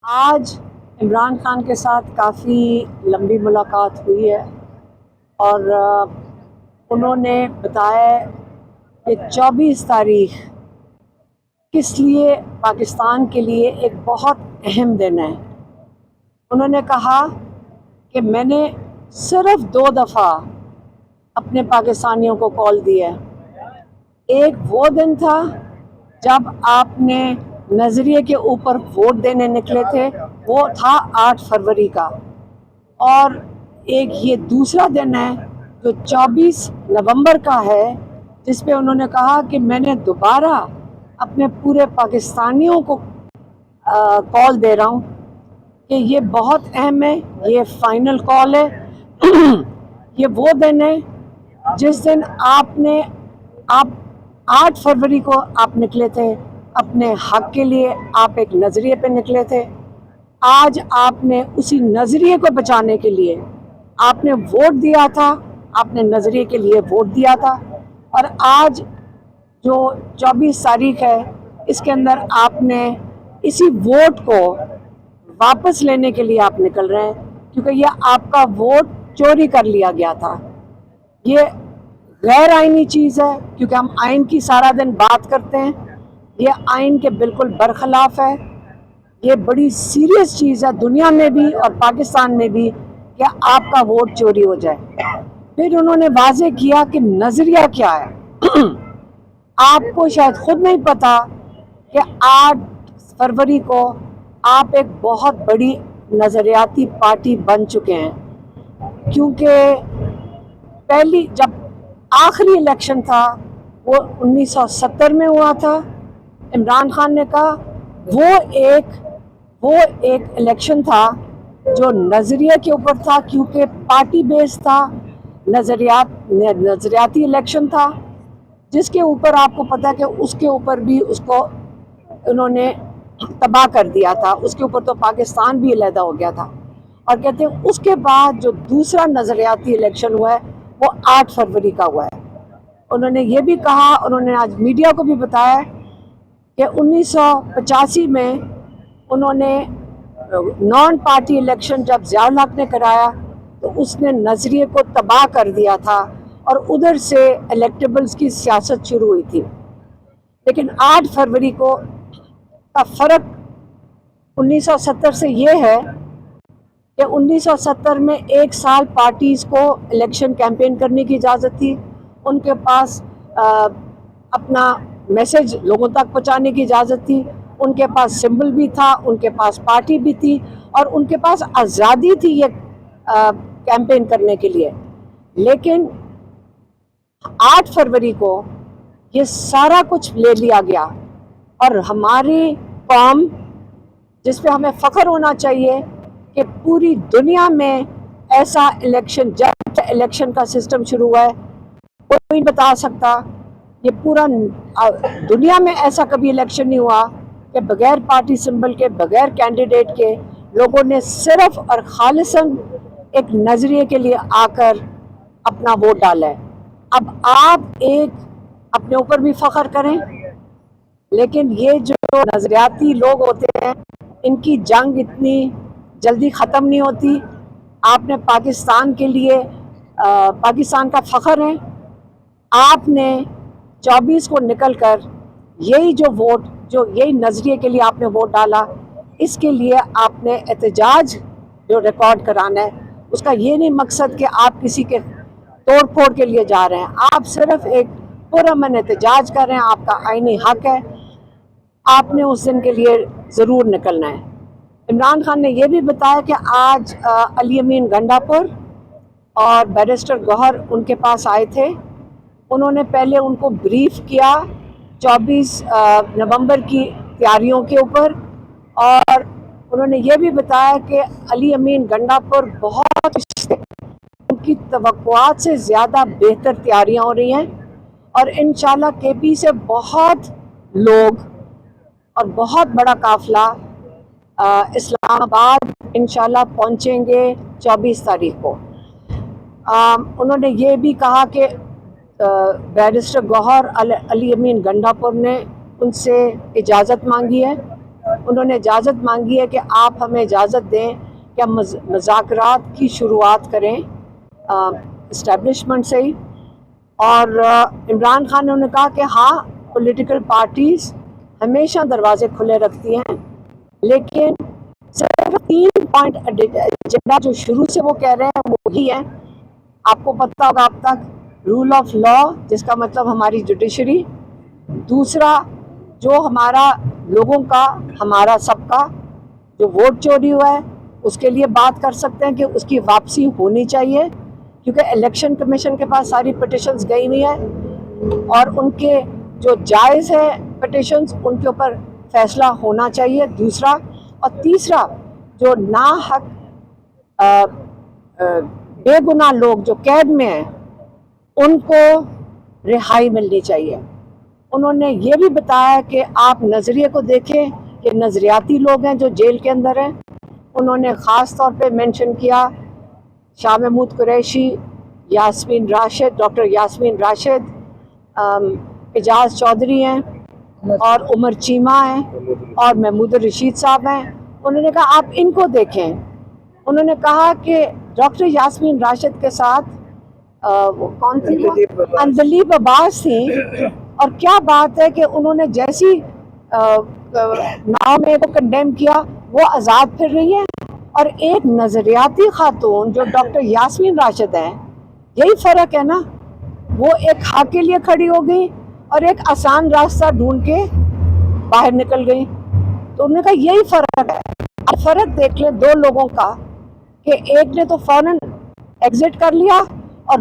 آج عمران خان کے ساتھ کافی لمبی ملاقات ہوئی ہے اور انہوں نے بتایا کہ 24 تاریخ کس لیے پاکستان کے لیے ایک بہت اہم دن ہے۔ انہوں نے کہا کہ میں نے صرف 2 دفعہ اپنے پاکستانیوں کو کال دی ہے۔ ایک وہ دن تھا جب آپ نے نظریے کے اوپر ووٹ دینے نکلے تھے، وہ تھا 8 فروری کا، اور ایک یہ دوسرا دن ہے جو 24 نومبر کا ہے، جس پہ انہوں نے کہا کہ میں نے دوبارہ اپنے پورے پاکستانیوں کو کال دے رہا ہوں کہ یہ بہت اہم ہے، یہ فائنل کال ہے۔ یہ وہ دن ہے جس دن آپ 8 فروری کو آپ نکلے تھے اپنے حق کے لیے، آپ ایک نظریے پہ نکلے تھے۔ آج آپ نے اسی نظریے کو بچانے کے لیے آپ نے ووٹ دیا تھا، آپ نے نظریے کے لیے ووٹ دیا تھا، اور آج جو 24 تاریخ ہے اس کے اندر آپ نے اسی ووٹ کو واپس لینے کے لیے آپ نکل رہے ہیں، کیونکہ یہ آپ کا ووٹ چوری کر لیا گیا تھا۔ یہ غیر آئینی چیز ہے، کیونکہ ہم آئین کی سارا دن بات کرتے ہیں، یہ آئین کے بالکل برخلاف ہے۔ یہ بڑی سیریس چیز ہے دنیا میں بھی اور پاکستان میں بھی کہ آپ کا ووٹ چوری ہو جائے۔ پھر انہوں نے واضح کیا کہ نظریہ کیا ہے۔ آپ کو شاید خود نہیں پتا کہ 8 فروری کو آپ ایک بہت بڑی نظریاتی پارٹی بن چکے ہیں، کیونکہ جب آخری الیکشن تھا وہ 1970 میں ہوا تھا۔ عمران خان نے کہا وہ ایک الیکشن تھا جو نظریے کے اوپر تھا، کیونکہ پارٹی بیس تھا، نظریاتی الیکشن تھا، جس کے اوپر آپ کو پتا کہ اس کے اوپر بھی اس کو انہوں نے تباہ کر دیا تھا، اس کے اوپر تو پاکستان بھی علیحدہ ہو گیا تھا۔ اور کہتے ہیں اس کے بعد جو دوسرا نظریاتی الیکشن ہوا ہے وہ 8 فروری کا ہوا ہے۔ انہوں نے یہ بھی کہا، انہوں نے آج میڈیا کو بھی بتایا کہ 1985 میں انہوں نے نان پارٹی الیکشن جب ضیاء الحق نے کرایا تو اس نے نظریے کو تباہ کر دیا تھا، اور ادھر سے الیکٹیبلز کی سیاست شروع ہوئی تھی۔ لیکن 8 فروری کو کا فرق 1970 سے یہ ہے کہ 1970 میں 1 سال پارٹیز کو الیکشن کیمپین کرنے کی اجازت تھی، ان کے پاس اپنا میسج لوگوں تک پہنچانے کی اجازت تھی، ان کے پاس سمبل بھی تھا، ان کے پاس پارٹی بھی تھی، اور ان کے پاس آزادی تھی یہ کیمپین کرنے کے لیے۔ لیکن 8 فروری کو یہ سارا کچھ لے لیا گیا، اور ہماری قوم، جس پہ ہمیں فخر ہونا چاہیے کہ پوری دنیا میں ایسا الیکشن، جب الیکشن کا سسٹم شروع ہوا ہے کوئی بتا سکتا، یہ پورا دنیا میں ایسا کبھی الیکشن نہیں ہوا کہ بغیر پارٹی سمبل کے، بغیر کینڈیڈیٹ کے لوگوں نے صرف اور خالصاً ایک نظریے کے لیے آ کر اپنا ووٹ ڈالا ہے۔ اب آپ اپنے اوپر بھی فخر کریں، لیکن یہ جو نظریاتی لوگ ہوتے ہیں ان کی جنگ اتنی جلدی ختم نہیں ہوتی۔ آپ نے پاکستان کے لیے پاکستان کا فخر ہے، آپ نے 24 کو نکل کر یہی جو ووٹ، جو یہی نظریے کے لیے آپ نے ووٹ ڈالا، اس کے لیے آپ نے احتجاج جو ریکارڈ کرانا ہے، اس کا یہ نہیں مقصد کہ آپ کسی کے توڑ پھوڑ کے لیے جا رہے ہیں، آپ صرف ایک پرامن احتجاج کر رہے ہیں، آپ کا آئینی حق ہے، آپ نے اس دن کے لیے ضرور نکلنا ہے۔ عمران خان نے یہ بھی بتایا کہ آج علی امین گنڈاپور اور بیرسٹر گوہر ان کے پاس آئے تھے، انہوں نے پہلے ان کو بریف کیا 24 نومبر کی تیاریوں کے اوپر، اور انہوں نے یہ بھی بتایا کہ علی امین گنڈاپور بہت ان کی توقعات سے زیادہ بہتر تیاریاں ہو رہی ہیں، اور انشاءاللہ کے پی سے بہت لوگ اور بہت بڑا قافلہ اسلام آباد انشاءاللہ پہنچیں گے 24 تاریخ کو۔ انہوں نے یہ بھی کہا کہ بیرسٹر گوہر علی امین گنڈاپور نے ان سے اجازت مانگی ہے انہوں نے اجازت مانگی ہے کہ آپ ہمیں اجازت دیں کہ ہم مذاکرات کی شروعات کریں اسٹیبلشمنٹ سے ہی. اور عمران خان نے کہا کہ ہاں پولیٹیکل پارٹیز ہمیشہ دروازے کھلے رکھتی ہیں، لیکن صرف 3 پوائنٹ ایجنڈا جو شروع سے وہ کہہ رہے ہیں وہی ہے. آپ کو پتہ ہوگا اب تک رول آف لا، جس کا مطلب ہماری جوڈیشری، دوسرا جو ہمارا لوگوں کا، ہمارا سب کا جو ووٹ چوری ہوا ہے اس کے لیے بات کر سکتے ہیں کہ اس کی واپسی ہونی چاہیے، کیونکہ الیکشن کمیشن کے پاس ساری پٹیشنز گئی ہوئی ہیں اور ان کے جو جائز ہے پٹیشنز ان کے اوپر فیصلہ ہونا چاہیے. دوسرا اور تیسرا جو ناحق بے گناہ لوگ جو قید میں ہیں ان کو رہائی ملنی چاہیے. انہوں نے یہ بھی بتایا کہ آپ نظریے کو دیکھیں کہ نظریاتی لوگ ہیں جو جیل کے اندر ہیں. انہوں نے خاص طور پہ مینشن کیا شاہ محمود قریشی، یاسمین راشد، ڈاکٹر یاسمین راشد، اعجاز چودھری ہیں اور عمر چیمہ ہیں اور محمود الرشید صاحب ہیں. انہوں نے کہا آپ ان کو دیکھیں. انہوں نے کہا کہ ڈاکٹر یاسمین راشد کے ساتھ وہ کون تھی، اندلیب عباس تھیں، اور کیا بات ہے کہ انہوں نے جیسی ناؤ میں کو کنڈیم کیا وہ آزاد پھر رہی ہے، اور ایک نظریاتی خاتون جو ڈاکٹر یاسمین راشد ہیں، یہی فرق ہے نا، وہ ایک حق کے لیے کھڑی ہو گئی اور ایک آسان راستہ ڈھونڈ کے باہر نکل گئی. تو انہوں نے کہا یہی فرق ہے. اب فرق دیکھ لیں دو لوگوں کا کہ ایک نے تو فوراً ایگزٹ کر لیا اور